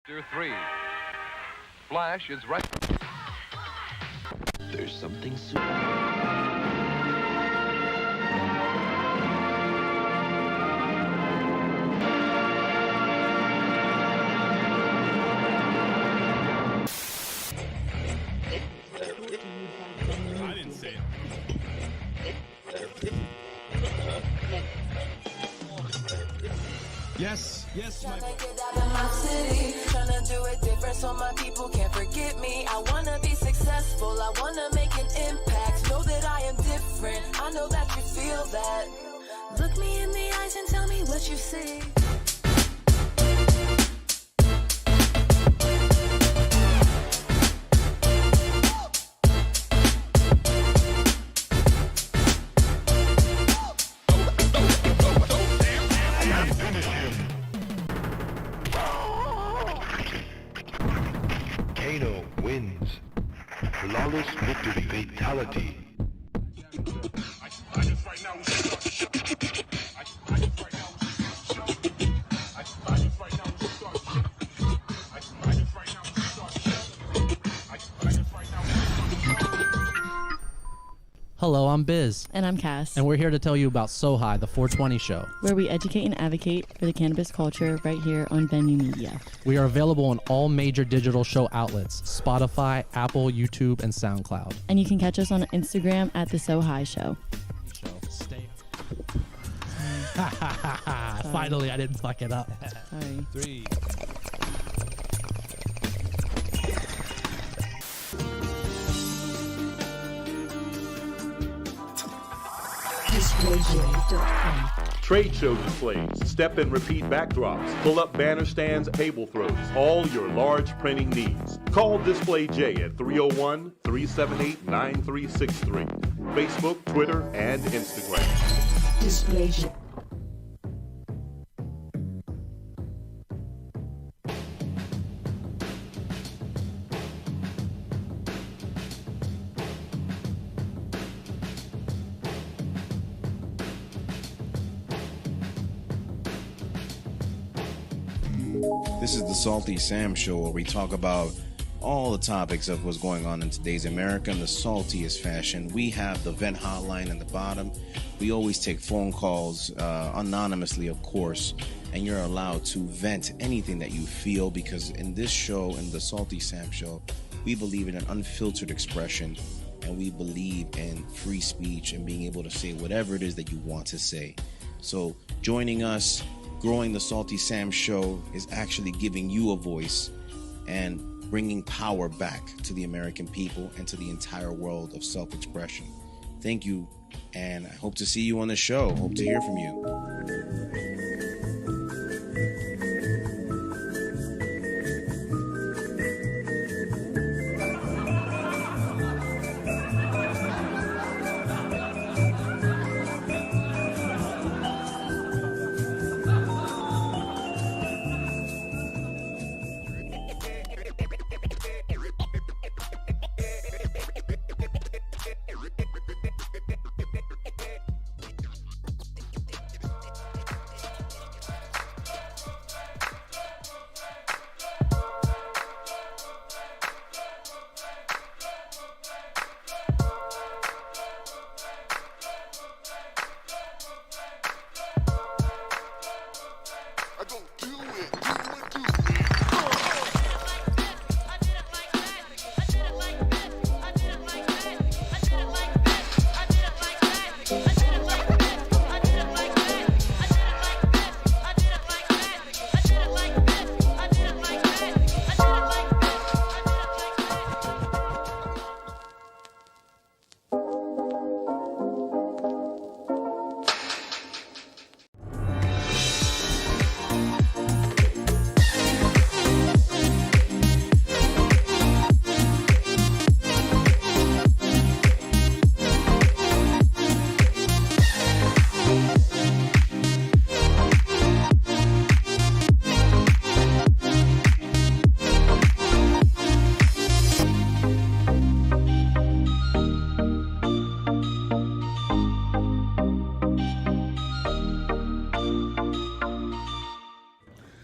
Chapter 3. Flash is right. There's something super. I didn't say it. Yes, my Tryna get out of my city, tryna do it different so my people can't forget me. I wanna be successful, I wanna make an impact. Know that I am different, I know that you feel that. Look me in the eyes and tell me what you see. Kano wins. Flawless victory. Fatality. Hello, I'm Biz, And I'm Cass, and we're here to tell you about So High, the 420 show. where we educate and advocate for the cannabis culture right here on Venue Media. We are available on all major digital show outlets, Spotify, Apple, YouTube, and SoundCloud. And you can catch us on Instagram at The So High Show. Finally, I didn't fuck it up. Sorry. 3. Trade show displays, step and repeat backdrops, pull-up banner stands, table throws, all your large printing needs. Call Display J at 301-378-9363. Facebook, Twitter, and Instagram. Display J. This is the Salty Sam Show, where we talk about all the topics of what's going on in today's America in the saltiest fashion. We have the vent hotline in the bottom. We always take phone calls, anonymously, of course, and you're allowed to vent anything that you feel, because in this show, in the Salty Sam Show, we believe in an unfiltered expression, and we believe in free speech and being able to say whatever it is that you want to say. So joining us, growing the Salty Sam Show, is actually giving you a voice and bringing power back to the American people and to the entire world of self-expression. Thank you, and I hope to see you on the show. Hope to hear from you.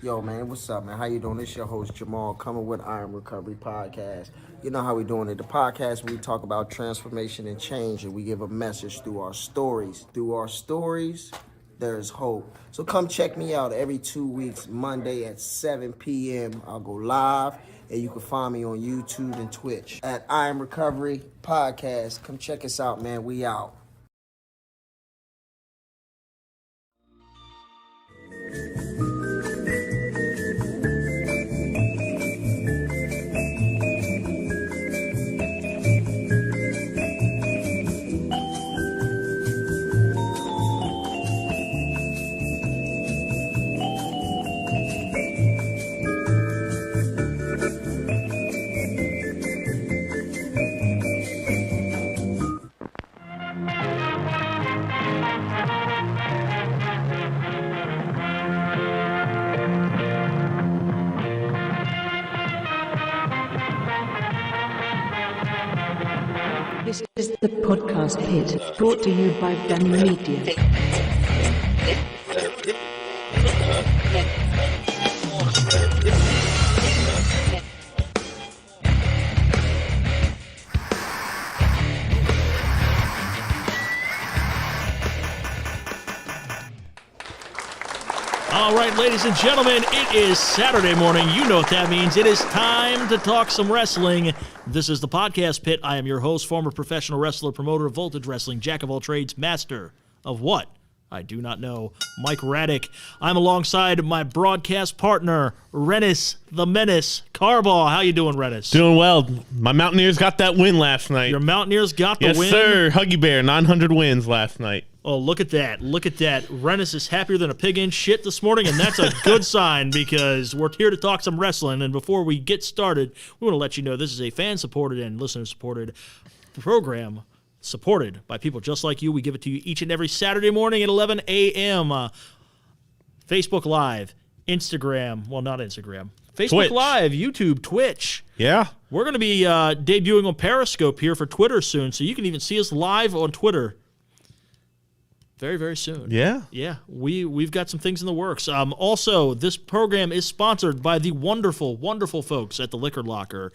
Yo, man, what's up, man? How you doing? It's your host, Jamal, coming with Iron Recovery Podcast. You know how we doing it. The podcast where we talk about transformation and change, and we give a message through our stories. Through our stories, there's hope. So come check me out every 2 weeks, Monday at 7 p.m. I'll go live, and you can find me on YouTube and Twitch at Iron Recovery Podcast. Come check us out, man. We out. This is the podcast pit, brought to you by Ven Media. All right, ladies and gentlemen, it is Saturday morning. You know what that means. It is time to talk some wrestling. This is the Podcast Pit. I am your host, former professional wrestler, promoter of Voltage Wrestling, jack of all trades, master of what? I do not know. Mike Raddick. I'm alongside my broadcast partner, Rennis the Menace Carbaugh. How you doing, Rennis? Doing well. My Mountaineers got that win last night. Your Mountaineers got the win? Yes, sir. Huggy Bear, 900 wins last night. Oh, look at that. Look at that. Rennis is happier than a pig in shit this morning, and that's a good sign because we're here to talk some wrestling. And before we get started, we want to let you know this is a fan-supported and listener-supported program supported by people just like you. We give it to you each and every Saturday morning at 11 a.m. Facebook Live, Instagram. Well, not Instagram. Facebook Twitch. Live, YouTube, Twitch. Yeah. We're going to be debuting on Periscope here for Twitter soon, so you can even see us live on Twitter very, very soon. Yeah. Yeah, we've got some things in the works. Also, this program is sponsored by the wonderful, wonderful folks at the Liquor Locker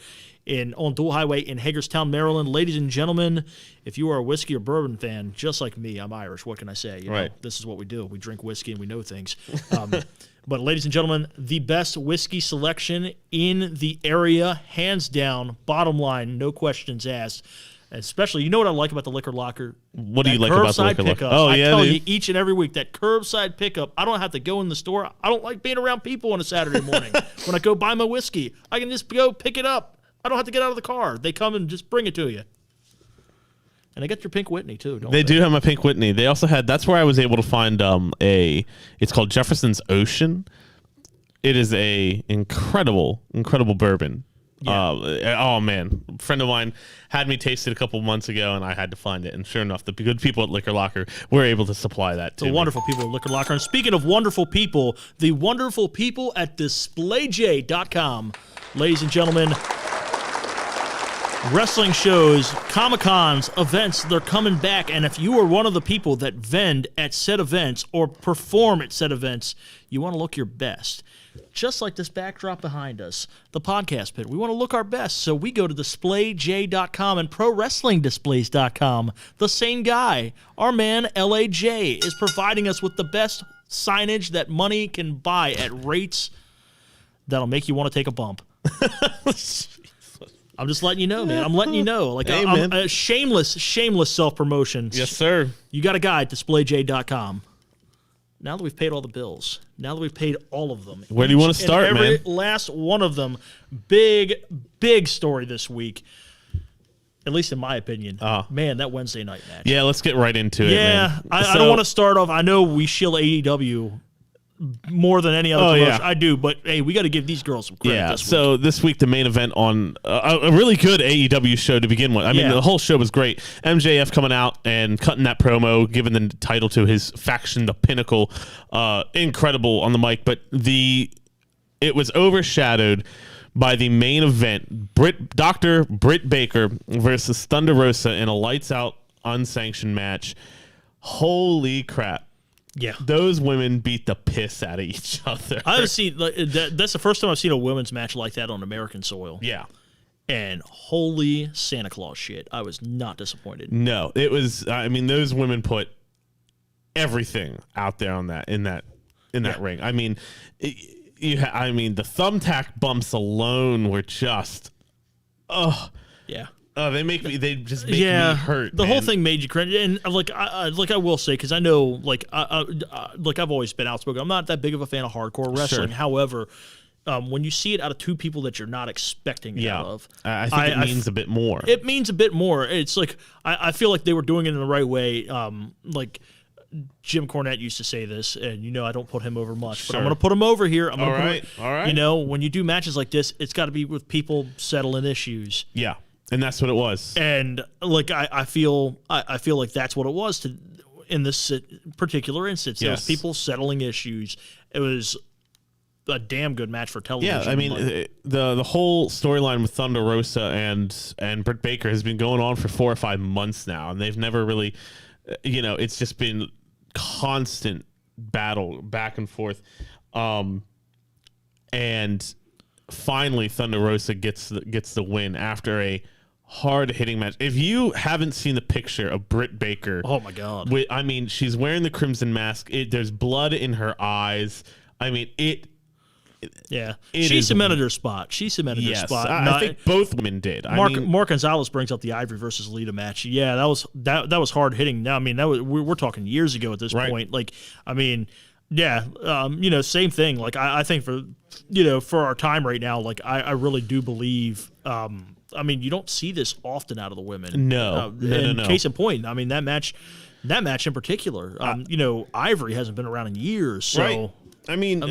on Dual Highway in Hagerstown, Maryland. Ladies and gentlemen, if you are a whiskey or bourbon fan, just like me, I'm Irish. What can I say? You know, this is what we do. We drink whiskey and we know things. But ladies and gentlemen, the best whiskey selection in the area, hands down, bottom line, no questions asked. Especially, you know what I like about the Liquor Locker? What do you like about the Liquor Locker? Oh, yeah, I tell you each and every week, that curbside pickup, I don't have to go in the store. I don't like being around people on a Saturday morning. When I go buy my whiskey, I can just go pick it up. I don't have to get out of the car. They come and just bring it to you. And they get your Pink Whitney, too, don't they? They do have my Pink Whitney. They also had, that's where I was able to find it's called Jefferson's Ocean. It is a incredible, incredible bourbon. Yeah. Oh, man. A friend of mine had me taste it a couple months ago, and I had to find it. And sure enough, the good people at Liquor Locker were able to supply that to me. The wonderful people at Liquor Locker. And speaking of wonderful people, the wonderful people at DisplayJ.com. Ladies and gentlemen, wrestling shows, Comic-Cons, events, they're coming back. And if you are one of the people that vend at said events or perform at said events, you want to look your best. Just like this backdrop behind us, the Podcast Pit. We want to look our best, so we go to DisplayJ.com and ProWrestlingDisplays.com. The same guy, our man LAJ, is providing us with the best signage that money can buy at rates that'll make you want to take a bump. I'm just letting you know, man. I'm letting you know. Like, hey, I'm shameless self-promotion. Yes, sir. You got a guy at DisplayJ.com. Now that we've paid all the bills, now that we've paid all of them. Where do you want to start, every man? Last one of them. Big story this week. At least in my opinion. Man, that Wednesday night match. Yeah, let's get right into it, man. I don't want to start off. I know we shill AEW more than any other promotion. I do, but hey, we got to give these girls some credit this week. So this week, the main event on a really good AEW show to begin with. I mean, the whole show was great. MJF coming out and cutting that promo, giving the title to his faction, the Pinnacle. Incredible on the mic, but it was overshadowed by the main event, Dr. Britt Baker versus Thunder Rosa in a lights-out, unsanctioned match. Holy crap. Yeah. Those women beat the piss out of each other. I've seen that's the first time I've seen a women's match like that on American soil. Yeah. And holy Santa Claus shit, I was not disappointed. No, it was. I mean, those women put everything out there on that in that ring. I mean, the thumbtack bumps alone were just, yeah. They just make me hurt. The whole thing made you cringe, and I will say, because I know, I've always been outspoken. I'm not that big of a fan of hardcore wrestling. Sure. However, when you see it out of two people that you're not expecting it out of, I think it means a bit more. It means a bit more. It's like I feel like they were doing it in the right way. Like Jim Cornette used to say this, and I don't put him over much, but I'm going to put him over here. All right. When you do matches like this, it's got to be with people settling issues. Yeah. And that's what it was. And I feel like that's what it was in this particular instance. Yes. There was people settling issues. It was a damn good match for television. Yeah, I mean, the whole storyline with Thunder Rosa and Britt Baker has been going on for 4 or 5 months now, and they've never really, it's just been constant battle back and forth. And finally, Thunder Rosa gets the win after a hard-hitting match. If you haven't seen the picture of Britt Baker, oh my God! She's wearing the crimson mask. There's blood in her eyes. I mean, she cemented her spot. She cemented her spot. I think both women did. Mark Gonzalez brings up the Ivory versus Lita match. Yeah, that was hard hitting. Now, I mean, we're talking years ago at this point. Like, I mean. Yeah, same thing. Like I think for our time right now, like I really do believe. I mean, you don't see this often out of the women. No. Case in point, I mean that match in particular. Ivory hasn't been around in years. So right. I mean,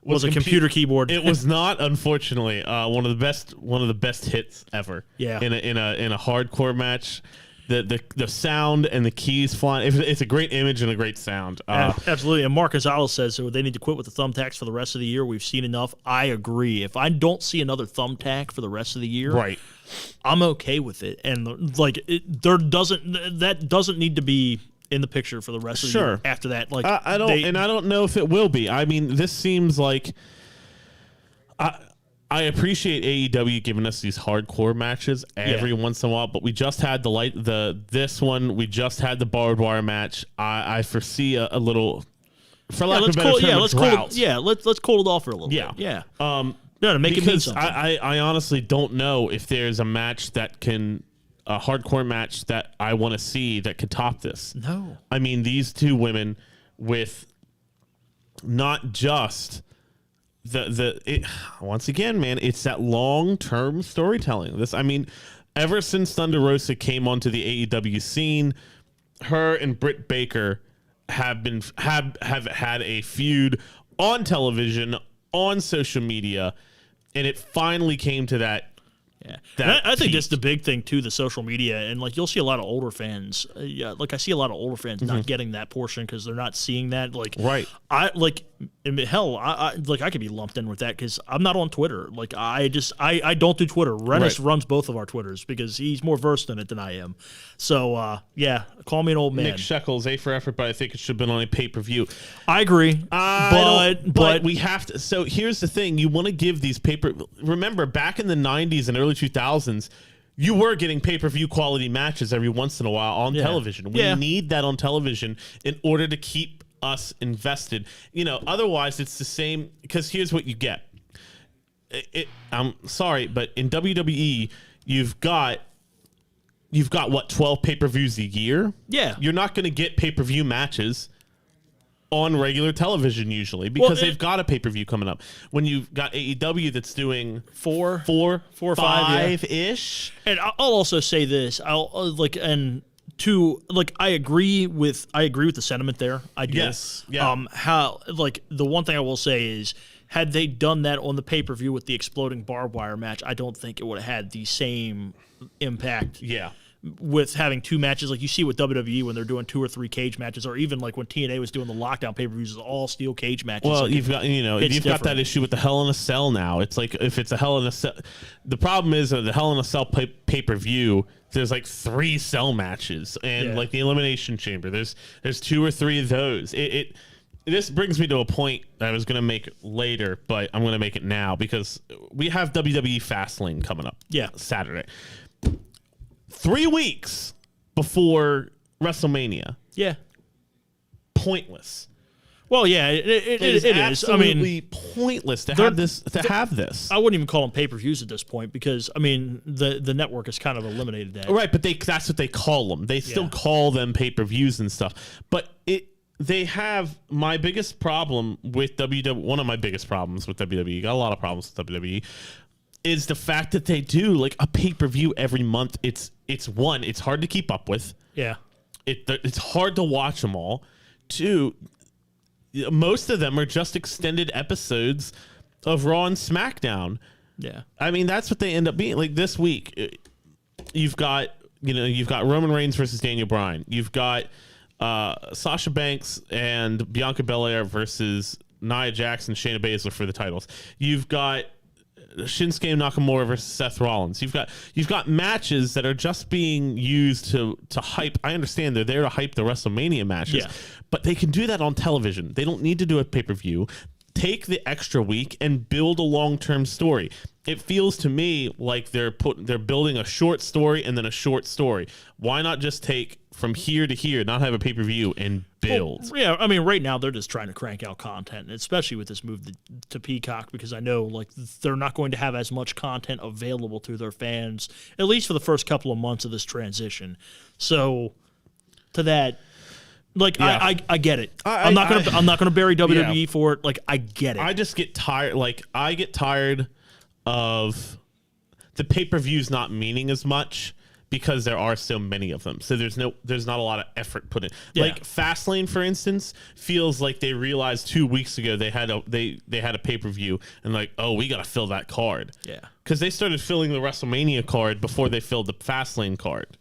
was a computer keyboard. It was not, unfortunately, one of the best hits ever. Yeah. In a hardcore match. The sound and the keys flying. It's a great image and a great sound. Absolutely. And Mark Gonzalez says so they need to quit with the thumbtacks for the rest of the year. We've seen enough. I agree. If I don't see another thumbtack for the rest of the year, right, I'm okay with it. And that doesn't need to be in the picture for the rest of the year after that. Like I don't know if it will be. I mean, this seems like I appreciate AEW giving us these hardcore matches every once in a while, but we just had this one. We just had the barbed wire match. I foresee a little, for lack of a better term, let's cool it off for a little bit. Yeah. To make it mean something. I honestly don't know if there's a match a hardcore match that I want to see that could top this. No. I mean, these two women with not just. Once again, man, it's that long-term storytelling. Ever since Thunder Rosa came onto the AEW scene, her and Britt Baker have had a feud on television, on social media, and it finally came to that. Yeah, I think that's the big thing too. The social media, and you'll see a lot of older fans. I see a lot of older fans not getting that portion because they're not seeing that. Right. I could be lumped in with that because I'm not on Twitter. I don't do Twitter. Rennis runs both of our Twitters because he's more versed in it than I am. So call me an old man. Nick Shekels, A for effort, but I think it should have been on a pay-per-view. I agree, but we have to. So here's the thing: you want to give these Remember, back in the '90s and early 2000s, you were getting pay-per-view quality matches every once in a while on television. We need that on television in order to keep us invested. Otherwise it's the same, because here's what you get. I'm sorry, but in WWE, you've got what, 12 pay-per-views a year? Yeah. You're not going to get pay-per-view matches on regular television usually because they've got a pay-per-view coming up. When you've got AEW that's doing four or five-ish. And I'll also say this, I agree with the sentiment there. I do. Yes. Yeah. The one thing I will say is, had they done that on the pay-per-view with the exploding barbed wire match, I don't think it would have had the same impact. Yeah. with having 2 matches, like you see with WWE when they're doing 2 or 3 cage matches, or even like when TNA was doing the lockdown pay-per-views, all steel cage matches. Well, like you've got that issue with the Hell in a Cell now. It's like if it's a Hell in a Cell, the problem is the Hell in a Cell pay-per-view. There's like 3 cell matches, and like the Elimination Chamber. There's 2 or 3 of those. This brings me to a point that I was going to make later, but I'm going to make it now because we have WWE Fastlane coming up. Yeah, Saturday. 3 weeks before WrestleMania. Yeah. Pointless. Well, yeah, it is. Absolutely pointless to have this. I wouldn't even call them pay-per-views at this point because, I mean, the network has kind of eliminated that. Right, but that's what they call them. They still call them pay-per-views and stuff. But they have my biggest problem with WWE. One of my biggest problems with WWE. Got a lot of problems with WWE. Is the fact that they do like a pay-per-view every month. It's hard to keep up with. Yeah. It's hard to watch them all. 2, most of them are just extended episodes of Raw and SmackDown. Yeah. I mean, that's what they end up being. Like this week, you've got Roman Reigns versus Daniel Bryan. You've got Sasha Banks and Bianca Belair versus Nia Jax and Shayna Baszler for the titles. You've got Shinsuke Nakamura versus Seth Rollins. You've got matches that are just being used to hype. I understand they're there to hype the WrestleMania matches, but they can do that on television. They don't need to do a pay-per-view. Take the extra week and build a long-term story. It feels to me like they're building a short story and then a short story. Why not just take from here to here, not have a pay-per-view and build? Well, yeah, I mean, right now they're just trying to crank out content, especially with this move to Peacock, because I know like they're not going to have as much content available to their fans, at least for the first couple of months of this transition. So, to that, like I get it. I'm not gonna bury WWE for it. Like I get it. I just get tired. Like I get tired of the pay-per-views not meaning as much because there are so many of them. So there's not a lot of effort put in. Yeah. Like Fastlane, for instance, feels like they realized 2 weeks ago they had a pay-per-view and like, oh, we got to fill that card. Yeah. Because they started filling the WrestleMania card before they filled the Fastlane card.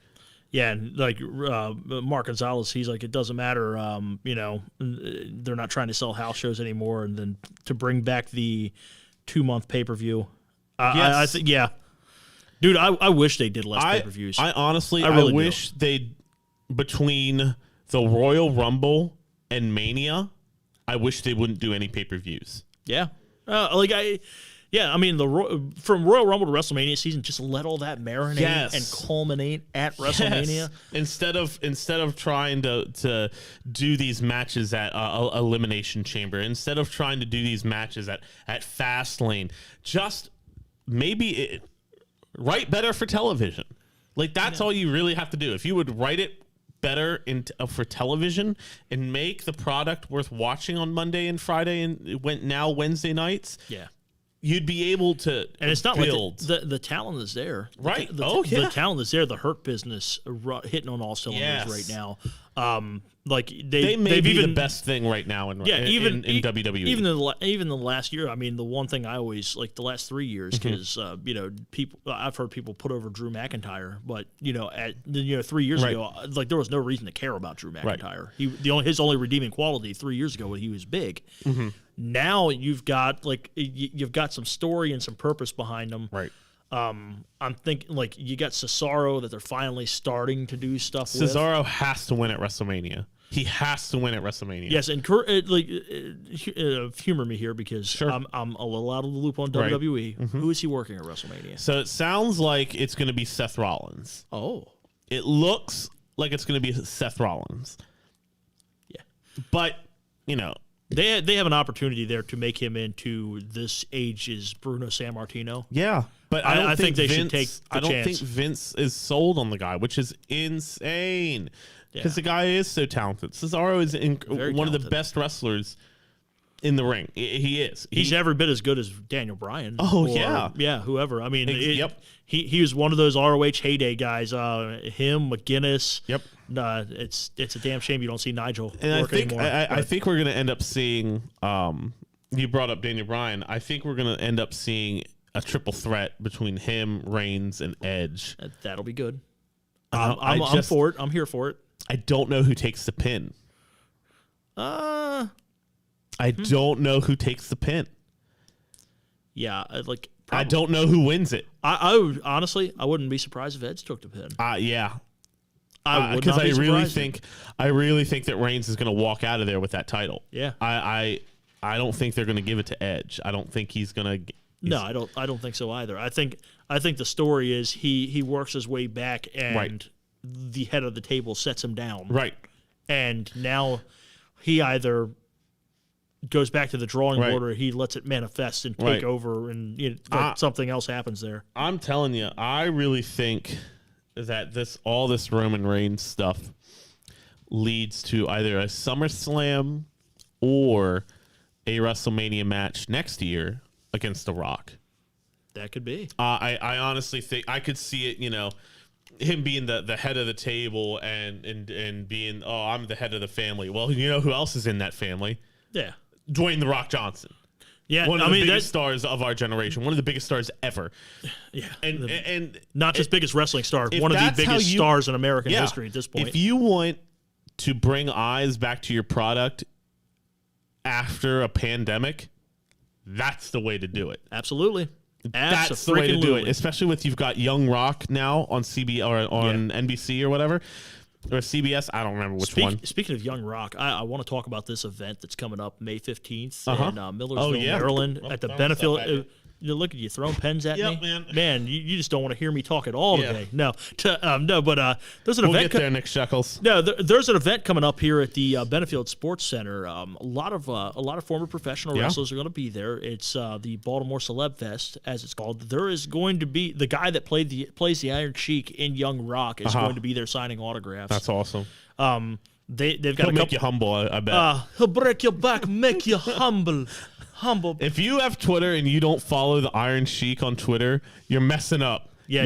Yeah, and like Mark Gonzalez, he's like, it doesn't matter. They're not trying to sell house shows anymore, and then to bring back the 2-month pay-per-view. Yes. I think, yeah. Dude, I wish they did less pay-per-views. I honestly, I really wish they, between the Royal Rumble and Mania, I wish they wouldn't do any pay-per-views. Yeah. I mean, from Royal Rumble to WrestleMania season, just let all that marinate and culminate at WrestleMania. Yes. Instead of trying to do these matches at Elimination Chamber, instead of trying to do these matches at Fastlane, just maybe write better for television. Like that's all you really have to do. If you would write it better for television and make the product worth watching on Monday and Friday and Wednesday nights. Yeah. You'd be able to and it's not build. Like the talent is there, right? The talent is there. The Hurt Business hitting on all cylinders right now. Like they may be the best thing right now in WWE. Even the last year. I mean, the one thing I always like the last 3 years because people. I've heard people put over Drew McIntyre, but 3 years ago, like there was no reason to care about Drew McIntyre. Right. His only redeeming quality 3 years ago when he was big. Mm-hmm. Now you've got some story and some purpose behind them. Right. I'm thinking like you got Cesaro that they're finally starting to do stuff with. Cesaro has to win at WrestleMania. He has to win at WrestleMania. Yes, and humor me here because I'm a little out of the loop on WWE. Mm-hmm. Who is he working at WrestleMania? So it sounds like it's going to be Seth Rollins. Oh. It looks like it's going to be Seth Rollins. Yeah. But, They have an opportunity there to make him into this age's Bruno Sammartino. Yeah, but I think they Vince, should take the I don't chance. think Vince is sold on the guy, which is insane because the guy is so talented. Cesaro is one of the best wrestlers in the ring. He is. He's every bit as good as Daniel Bryan. Oh, whoever. I mean, yep. He was one of those ROH heyday guys. Him, McGuinness. Yep. It's a damn shame you don't see Nigel and work anymore. I think we're going to end up seeing. You brought up Daniel Bryan. I think we're going to end up seeing a triple threat between him, Reigns, and Edge. That'll be good. I'm for it. I'm here for it. I don't know who takes the pin. I don't know who takes the pin. Yeah, I don't know who wins it. I would, honestly, I wouldn't be surprised if Edge took the pin. Yeah. I would because not be I really think that Reigns is going to walk out of there with that title. Yeah. I don't think they're going to give it to Edge. I don't think he's going to. No, I don't think so either. I think the story is he works his way back and the head of the table sets him down. Right. And now he either goes back to the drawing board or he lets it manifest and take over and something else happens there. I'm telling you, I really think that all this Roman Reigns stuff leads to either a SummerSlam or a WrestleMania match next year against The Rock. That could be. I honestly think I could see it, him being the head of the table and being, I'm the head of the family. Well, you know who else is in that family? Yeah. Dwayne "The Rock" Johnson. Yeah, one of the biggest stars of our generation. One of the biggest stars ever. Yeah. And not just biggest wrestling star, one of the biggest stars in American history at this point. If you want to bring eyes back to your product after a pandemic, that's the way to do it. Absolutely. That's the way to do it, especially with you've got Young Rock now on CB or on NBC or whatever, or CBS. I don't remember which one. Speaking of Young Rock, I want to talk about this event that's coming up May 15th in Millersville, Maryland, at the Benefield. Look at you throwing pens at me, man. You just don't want to hear me talk at all today. No, but there's an event. We'll get there, Nick Shekels. No, there's an event coming up here at the Benefield Sports Center. A lot of former professional wrestlers are going to be there. It's the Baltimore Celeb Fest, as it's called. There is going to be the guy that plays the Iron Sheik in Young Rock is going to be there signing autographs. That's awesome. They've got He'll make you humble, I bet. He'll break your back, make you humble. If you have Twitter and you don't follow the Iron Sheik on Twitter, you're messing up. Yeah,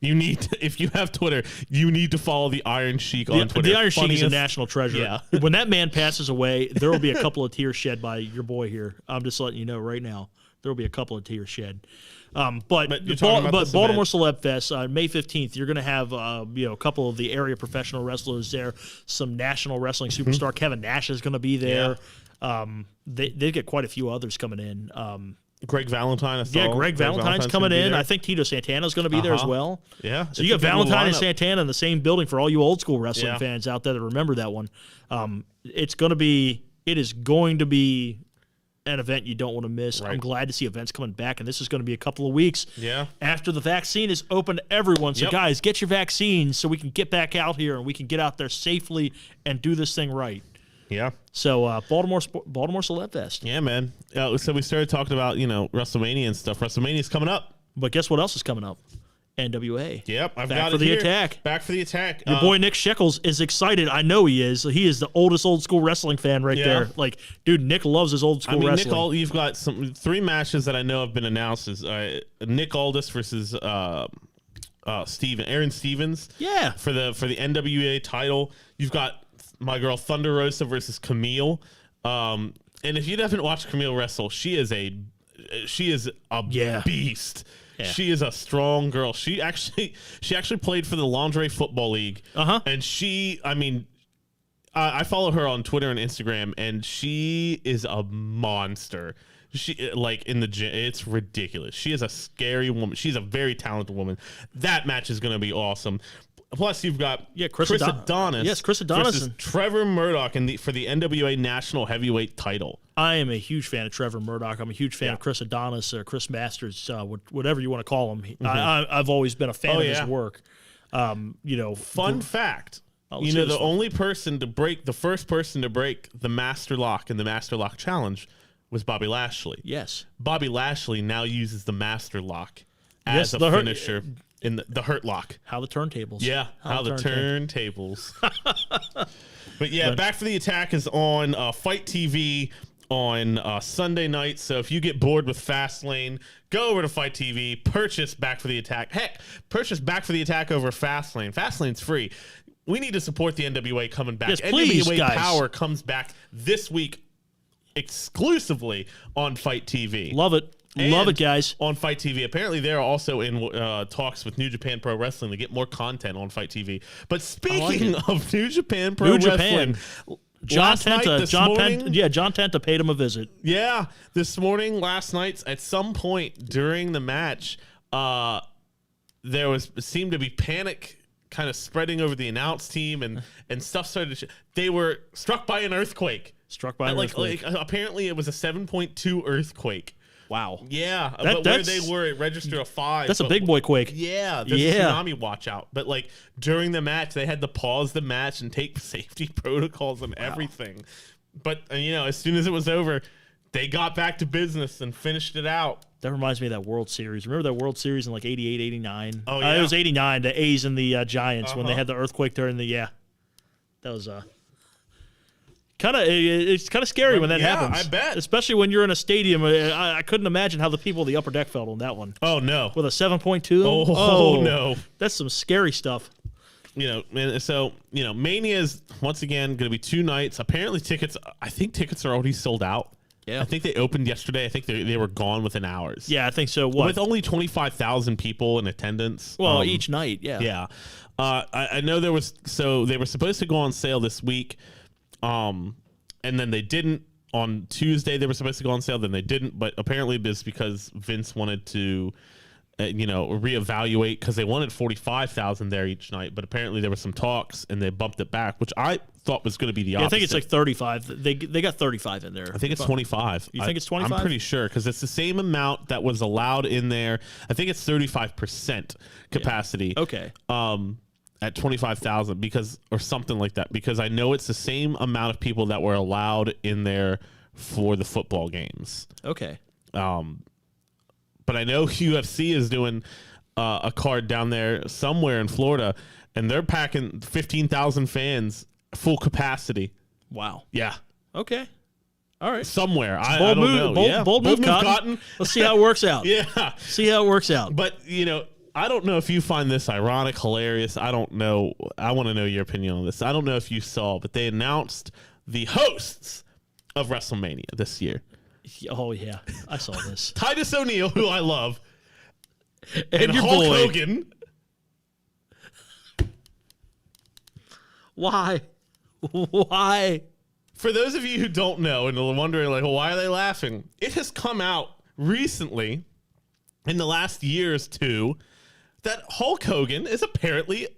you need to, if you have Twitter, you need to follow the Iron Sheik on Twitter. The Iron Sheik is a national treasure. Yeah. When that man passes away, there will be a couple of tears shed by your boy here. I'm just letting you know right now. There will be a couple of tears shed. But Baltimore Celeb Fest, May 15th, you're going to have a couple of the area professional wrestlers there. Some national wrestling superstar Kevin Nash is going to be there. They get quite a few others coming in. Greg Valentine. Greg Valentine's coming in. I think Tito Santana's going to be there as well. Yeah. So you got Valentine and Santana in the same building for all you old school wrestling fans out there that remember that one. It is going to be an event you don't want to miss. Right. I'm glad to see events coming back, and this is going to be a couple of weeks after the vaccine is open to everyone. So guys, get your vaccines so we can get back out here and we can get out there safely and do this thing right. Yeah. So Baltimore Celeb Fest. Yeah, man. So we started talking about WrestleMania and stuff. WrestleMania's coming up, but guess what else is coming up? NWA. Yep, I've Back got for it the here. attack. Back for the attack. Your boy Nick Shekels is excited. I know he is. He is the oldest old school wrestling fan right there. Like, dude, Nick loves his old school wrestling. Nick, you've got three matches that I know have been announced. Is Nick Aldis versus Aaron Stevens. Yeah. For the NWA title. You've got my girl Thunder Rosa versus Camille. And if you haven't watched Camille wrestle, she is a beast. Yeah. She is a strong girl. She actually played for the Lingerie Football League. And I follow her on Twitter and Instagram, and she is a monster. She in the gym, it's ridiculous. She is a scary woman. She's a very talented woman. That match is going to be awesome. Plus, you've got Chris Adonis. Yes, Chris Adonis versus Trevor Murdoch for the NWA National Heavyweight title. I am a huge fan of Trevor Murdoch. I'm a huge fan of Chris Adonis or Chris Masters, whatever you want to call him. I've always been a fan of his work. Fun fact. The first person to break the Master Lock in the Master Lock Challenge was Bobby Lashley. Yes. Bobby Lashley now uses the Master Lock as a finisher. In the Hurt Lock. How the turntables. Yeah, how the turntables. But Back for the Attack is on Fight TV on Sunday night. So if you get bored with Fastlane, go over to Fight TV, purchase Back for the Attack. Heck, purchase Back for the Attack over Fastlane. Fastlane's free. We need to support the NWA coming back. Yes, please, NWA guys. Power comes back this week exclusively on Fight TV. Love it. Love it, guys. On Fight TV. Apparently, they're also in talks with New Japan Pro Wrestling to get more content on Fight TV. But speaking of New Japan Pro Wrestling, John Tenta paid him a visit. Yeah, this morning, last night, at some point during the match, there seemed to be panic kind of spreading over the announce team, and stuff started to they were struck by an earthquake. Earthquake. Apparently, it was a 7.2 earthquake. Wow. Yeah, but where they were, it registered a 5. That's a big boy quake. Yeah, there's a tsunami watch out. But like during the match, they had to pause the match and take safety protocols and everything. But as soon as it was over, they got back to business and finished it out. That reminds me of that World Series. Remember that World Series in like 88, 89? Oh, yeah. It was 89, the A's and the Giants when they had the earthquake during that was it's kind of scary when that happens. I bet. Especially when you're in a stadium. I couldn't imagine how the people in the upper deck felt on that one. Oh, no. With a 7.2? Oh, no. That's some scary stuff. Mania is, once again, going to be 2 nights. Apparently I think tickets are already sold out. Yeah. I think they opened yesterday. I think they were gone within hours. Yeah, I think so. What? With only 25,000 people in attendance. Well, each night, yeah. Yeah. I know they were supposed to go on sale this week. And then they didn't. On Tuesday, they were supposed to go on sale. Then they didn't. But apparently, this is because Vince wanted to, reevaluate because they wanted 45,000 there each night. But apparently, there were some talks and they bumped it back, which I thought was going to be the opposite. I think it's like 35. They got 35 in there. I think it's 25. You think it's 25? I'm pretty sure because it's the same amount that was allowed in there. I think it's 35% capacity. Yeah. Okay. At 25,000 or something like that, because I know it's the same amount of people that were allowed in there for the football games. Okay. But I know UFC is doing a card down there somewhere in Florida, and they're packing 15,000 fans full capacity. Wow. Yeah. Okay. All right. Somewhere. I don't know. Bold move, Cotton. Let's see how it works out. Yeah. See how it works out. But, I don't know if you find this ironic, hilarious. I don't know. I want to know your opinion on this. I don't know if you saw, but they announced the hosts of WrestleMania this year. Oh, yeah. I saw this. Titus O'Neil, who I love, and your Hulk boy. Hogan. Why? Why? For those of you who don't know and are wondering, like, well, why are they laughing? It has come out recently, in the last years, too, that Hulk Hogan is apparently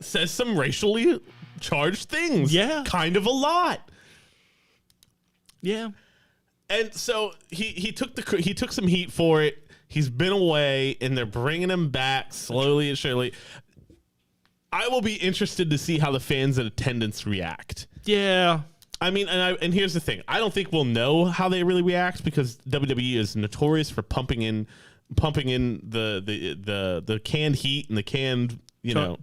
says some racially charged things. Yeah. Kind of a lot. Yeah. And so he took some heat for it. He's been away, and they're bringing him back slowly and surely. I will be interested to see how the fans in attendance react. Yeah. I mean, and here's the thing. I don't think we'll know how they really react because WWE is notorious for pumping in the canned heat and the canned,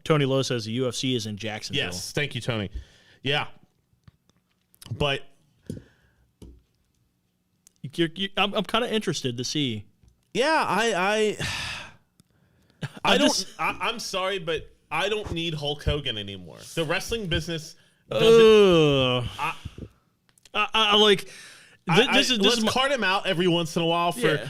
Tony Lowe says the UFC is in Jacksonville. Yes, thank you, Tony. Yeah, but I'm kind of interested to see. Yeah, I'm sorry, but I don't need Hulk Hogan anymore. The wrestling business doesn't. Let's cart him out every once in a while for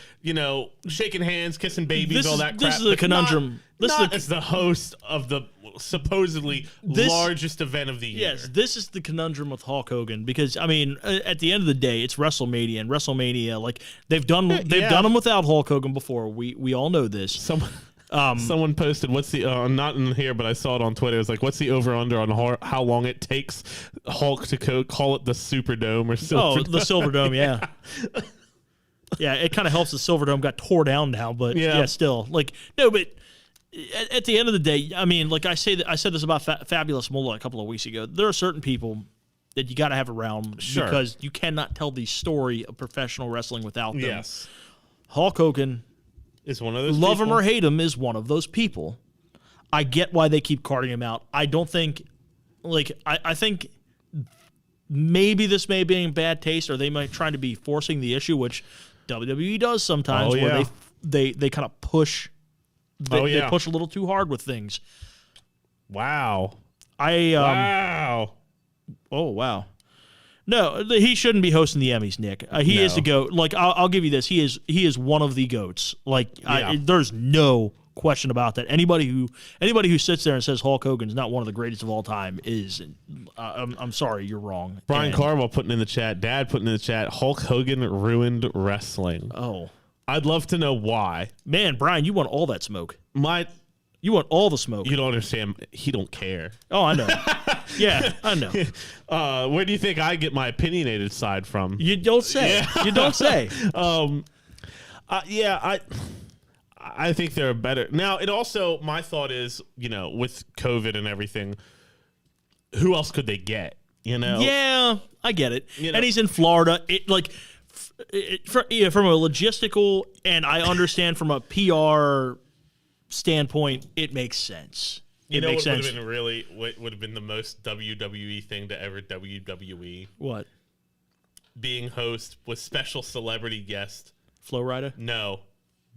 shaking hands, kissing babies, all that crap. This is the conundrum. Not as the host of the supposedly largest event of the year. Yes, this is the conundrum with Hulk Hogan because at the end of the day, it's WrestleMania, and WrestleMania, like they've done them without Hulk Hogan before. We all know this. Someone posted, what's the not in here, but I saw it on Twitter. It was like, what's the over under on how long it takes Hulk to call it the Superdome or Silverdome? Oh, the Silverdome, yeah. Yeah, it kind of helps the Silverdome got tore down now, but still, but at the end of the day, I said this about Fabulous Moolah a couple of weeks ago. There are certain people that you got to have around because you cannot tell the story of professional wrestling without them. Yes, Hulk Hogan is one of those. Love him or hate him, is one of those people. I get why they keep carting him out. I don't think, I think maybe this may be in bad taste, or they might try to be forcing the issue, which WWE does sometimes, where they kind of push. They push a little too hard with things. Wow. Wow. Oh, wow. No, he shouldn't be hosting the Emmys, Nick. He is the GOAT. Like, I'll give you this. He is one of the GOATs. Like, there's no question about that. Anybody who sits there and says Hulk Hogan's not one of the greatest of all time is, I'm sorry, you're wrong. Brian Carwell putting in the chat, Dad putting in the chat, Hulk Hogan ruined wrestling. Oh. I'd love to know why. Man, Brian, you want all that smoke. You want all the smoke. You don't understand. He don't care. Oh, I know. Yeah, I know. Where do you think I get my opinionated side from? You don't say. Yeah. You don't say. I think they're better. Now, it also, my thought is, with COVID and everything, who else could they get? Yeah, I get it. And he's in Florida. From a logistical, and I understand from a PR standpoint, it makes sense. It makes sense. What would have been the most WWE thing to ever WWE? What? Being host with special celebrity guest. Flo Rida? No.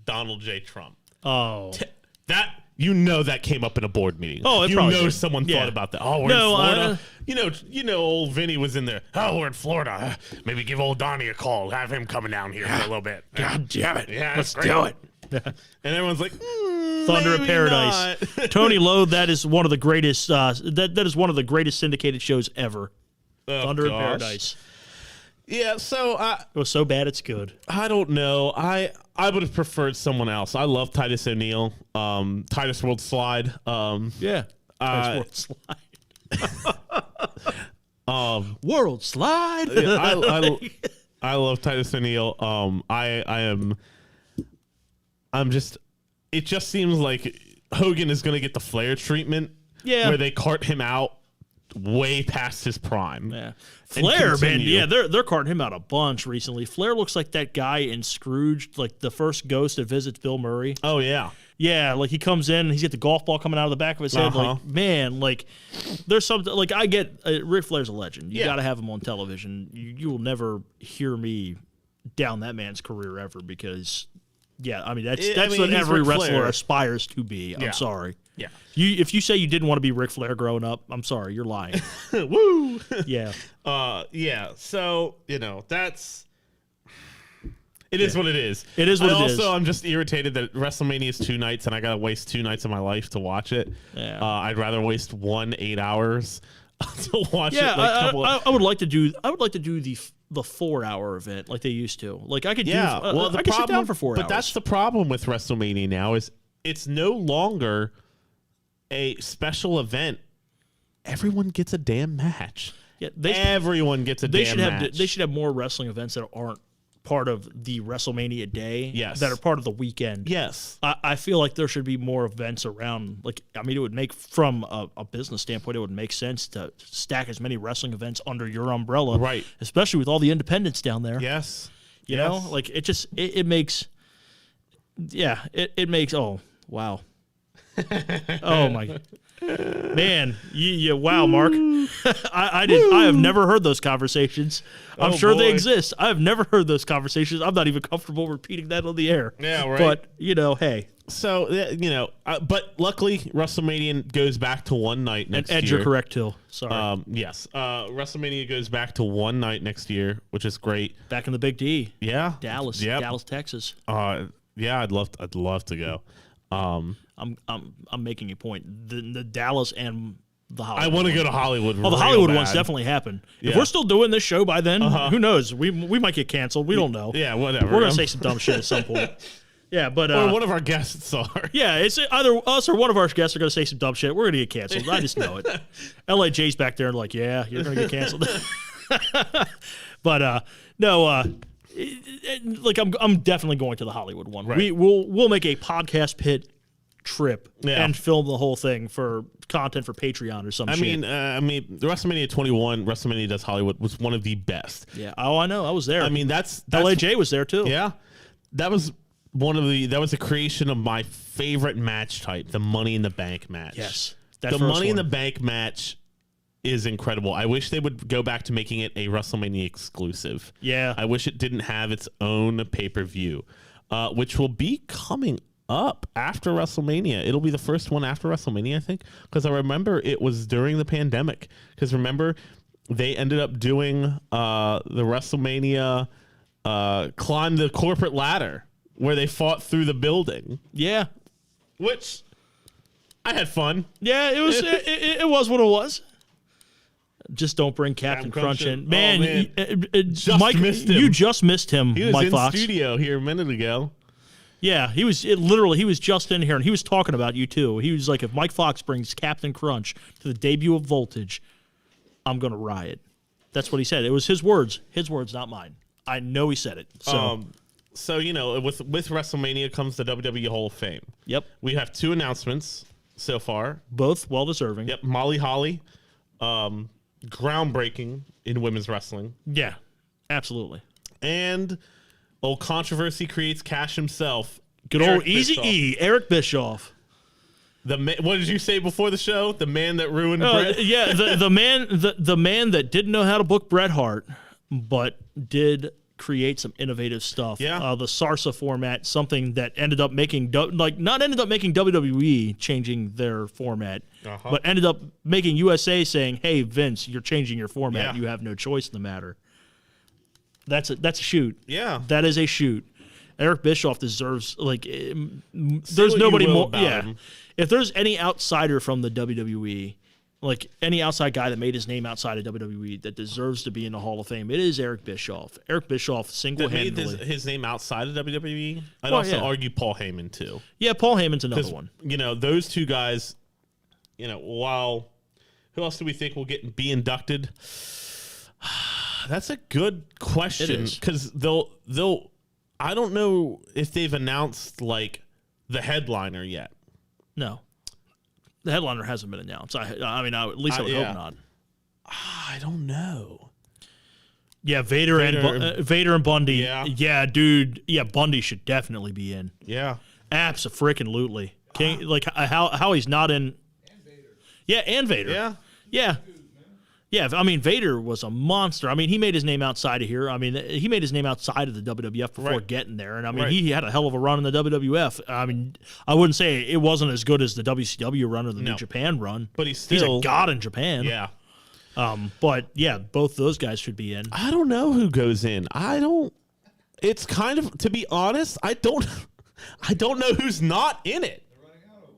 Donald J. Trump. Oh. That came up in a board meeting. Oh, it probably did. Someone thought about that. Oh, we're in Florida. Old Vinny was in there. Oh, we're in Florida. Maybe give old Donnie a call. Have him coming down here for a little bit. God damn it. Yeah, let's do it. And everyone's like, Thunder in Paradise. Tony Lowe, that is one of the greatest. That is one of the greatest syndicated shows ever. Thunder in Paradise. Yeah, so it was so bad it's good. I don't know. I would have preferred someone else. I love Titus O'Neil. Titus World Slide. Yeah. Titus World Slide. World Slide. I love Titus O'Neil. It just seems like Hogan is going to get the Flair treatment. Yeah. Where they cart him out way past his prime. Yeah. Flair, man, yeah, they're carting him out a bunch recently. Flair looks like that guy in Scrooge, like the first ghost that visits Bill Murray. Oh, yeah. Yeah, like he comes in and he's got the golf ball coming out of the back of his head. Like, man, like there's something, like I get, Ric Flair's a legend. You got to have him on television. You will never hear me down that man's career ever because, I mean, that's what every wrestler aspires to be. I'm sorry. Yeah. If you say you didn't want to be Ric Flair growing up, I'm sorry, you're lying. Woo! Yeah. Yeah. So, that's... It is what it is. It is what it is. Also, I'm just irritated that WrestleMania is 2 nights and I got to waste 2 nights of my life to watch it. Yeah. I'd rather waste 8 hours to watch it. I would like to do the 4-hour event like they used to. Like I could I could sit down for 4 hours. But that's the problem with WrestleMania now is it's no longer a special event. Everyone gets a damn match. Yeah, everyone gets a damn match. They should have more wrestling events that aren't part of the WrestleMania day. Yes. That are part of the weekend. Yes. I feel like there should be more events around. Like, I mean, it would make, from a business standpoint, it would make sense to stack as many wrestling events under your umbrella. Right. Especially with all the independents down there. Yes. You know, like it just, it makes, it makes, oh, wow. Oh my man, wow, Mark. I have never heard those conversations. I'm sure they exist. I've never heard those conversations. I'm not even comfortable repeating that on the air. Yeah, right. But hey. So but luckily WrestleMania goes back to one night next year. And you're correct too. Sorry. Yes. WrestleMania goes back to one night next year, which is great. Back in the Big D. Yeah. Dallas. Yep. Dallas, Texas. Yeah, I'd love to go. I'm making a point. The Dallas and the Hollywood. I want to go to Hollywood. Oh, the Hollywood ones definitely happen. Yeah. If we're still doing this show by then, who knows? We might get canceled. We don't know. Yeah, whatever. We're gonna say some dumb shit at some point. Yeah, but or one of our guests are. Yeah, it's either us or one of our guests are gonna say some dumb shit. We're gonna get canceled. I just know it. LAJ's back there and like, yeah, you're gonna get canceled. But no. Like I'm definitely going to the Hollywood one. Right. We'll make a podcast pit trip and film the whole thing for content for Patreon or some shit. I mean, the WrestleMania 21, WrestleMania Does Hollywood was one of the best. Yeah. Oh, I know. I was there. I mean, that's LAJ was there too. Yeah. That was the creation of my favorite match type, the Money in the Bank match. Yes. The Money in the Bank match is incredible. I wish they would go back to making it a WrestleMania exclusive. Yeah. I wish it didn't have its own pay-per-view, which will be coming up after WrestleMania. It'll be the first one after WrestleMania, I think, because I remember it was during the pandemic. Because remember, they ended up doing the WrestleMania climb the corporate ladder where they fought through the building. Yeah. Which I had fun. Yeah, it was it was what it was. Just don't bring Captain Crunch in. Man, missed him. You just missed him, He was Mike in Fox. studio here a minute ago. Yeah, he was he was just in here, and he was talking about you, too. He was like, if Mike Fox brings Captain Crunch to the debut of Voltage, I'm going to riot. That's what he said. It was his words, not mine. I know he said it. So you know, with WrestleMania comes the WWE Hall of Fame. Yep. We have 2 announcements so far. Both well-deserving. Yep. Molly Holly, groundbreaking in women's wrestling. Yeah, absolutely. And old controversy creates cash himself. Good old Easy E, Eric Bischoff. What did you say before the show? The man that ruined Bret? Yeah, the man that didn't know how to book Bret Hart, but did create some innovative stuff. Yeah. The Sarsa format, something that ended up making not ended up making WWE changing their format, but ended up making USA saying, "Hey Vince, you're changing your format. Yeah. You have no choice in the matter." That's a shoot. Yeah. That is a shoot. Eric Bischoff deserves there's nobody more. Yeah. Him. If there's any outsider from the WWE, like any outside guy that made his name outside of WWE that deserves to be in the Hall of Fame, it is Eric Bischoff. Eric Bischoff single-handedly. That made his name outside of WWE. I'd also argue Paul Heyman too. Yeah, Paul Heyman's another one. You know, those 2 guys. You know, who else do we think will be inducted? That's a good question because they'll. I don't know if they've announced like the headliner yet. No, the headliner hasn't been announced. I mean, at least I would hope not. I don't know. Yeah, Vader and Bundy. Yeah. Yeah, dude. Yeah, Bundy should definitely be in. Yeah, abso-freaking-lutely. Like how he's not in. And Vader. Yeah, and Vader. Yeah. Yeah. Yeah, I mean, Vader was a monster. I mean, he made his name outside of here. I mean, he made his name outside of the WWF before getting there. And, I mean, he had a hell of a run in the WWF. I mean, I wouldn't say it wasn't as good as the WCW run or the New Japan run. But he's a god in Japan. Yeah. But, yeah, both those guys should be in. I don't know who goes in. It's kind of, to be honest, I don't know who's not in it.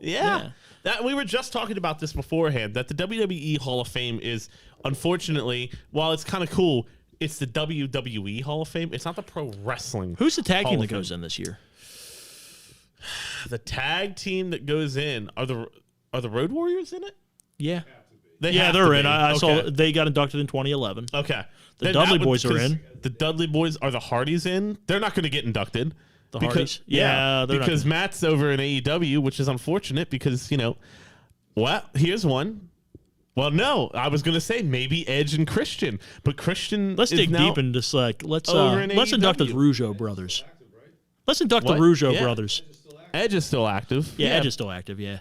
Yeah. That we were just talking about this beforehand, that the WWE Hall of Fame is, unfortunately, while it's kind of cool, it's the WWE Hall of Fame. It's not the pro wrestling. Who's the tag Hall team of that Fame. goes in this year? The tag team that goes in are the Road Warriors in it? Yeah. They're in. I saw they got inducted in 2011. Okay. The Dudley Boys are in. The Dudley Boys, are the Hardys in? They're not going to get inducted. The Hardys? Yeah, they're because not Matt's over in AEW, which is unfortunate because, here's one. Well, no, I was going to say maybe Edge and Christian, but Christian Let's dig deep into this. Let's induct the Rougeau brothers. Let's induct the Rougeau brothers. Edge is still active. Yeah, Edge is still active, yeah.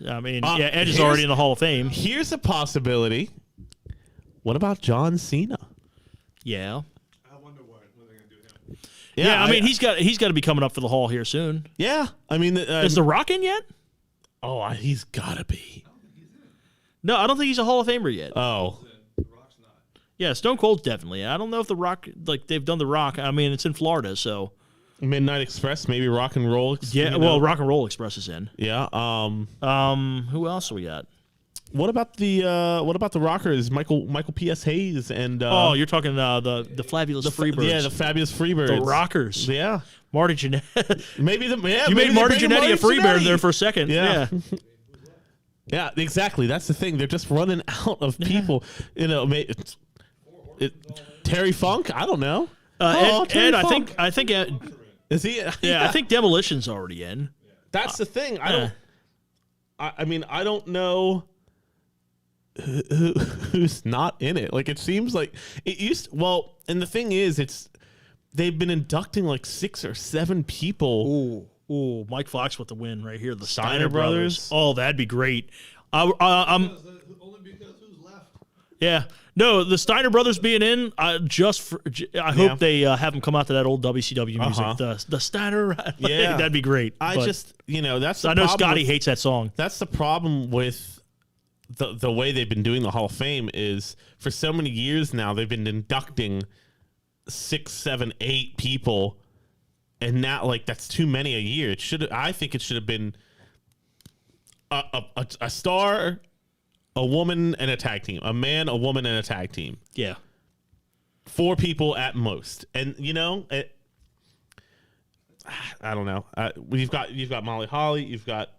I mean, Edge is already in the Hall of Fame. Here's a possibility. What about John Cena? Yeah. I wonder what they're going to do him. Yeah, I mean, he's got to be coming up for the Hall here soon. Yeah. I mean, is The Rock in yet? Oh, he's got to be. No, I don't think he's a Hall of Famer yet. Oh. Yeah, Stone Cold's definitely. I don't know if The Rock, they've done The Rock. I mean, it's in Florida, so. Midnight Express, maybe Rock and Roll. Rock and Roll Express is in. Yeah. Who else do we got? What about the Rockers? Michael P.S. Hayes and you're talking the Fabulous Freebirds. Yeah, the Fabulous Freebirds. The Rockers. Yeah. Marty Jannetty. You made Marty Jannetty a Freebird there for a second. Yeah. Yeah, exactly. That's the thing. They're just running out of people. Terry Funk. I don't know. Ed, I think. Is he? Yeah, I think Demolition's already in. That's the thing. I don't know who's not in it. Like, it seems like it used. Well, and the thing is, they've been inducting like 6 or 7 people. Ooh, Mike Fox with the win right here. The Steiner Brothers. Oh, that'd be great. I'm only because who's left? Yeah. No, the Steiner Brothers being in, I hope they have them come out to that old WCW music. The Steiner. Yeah. That'd be great. That's the I know problem Scotty hates that song. That's the problem with the way they've been doing the Hall of Fame is for so many years now they've been inducting 6, 7, 8 people, and now like that's too many a year. I think it should have been a star, a woman, and a tag team. A man, a woman, and a tag team. Yeah. 4 people at most. And I don't know. You've got Molly Holly. You've got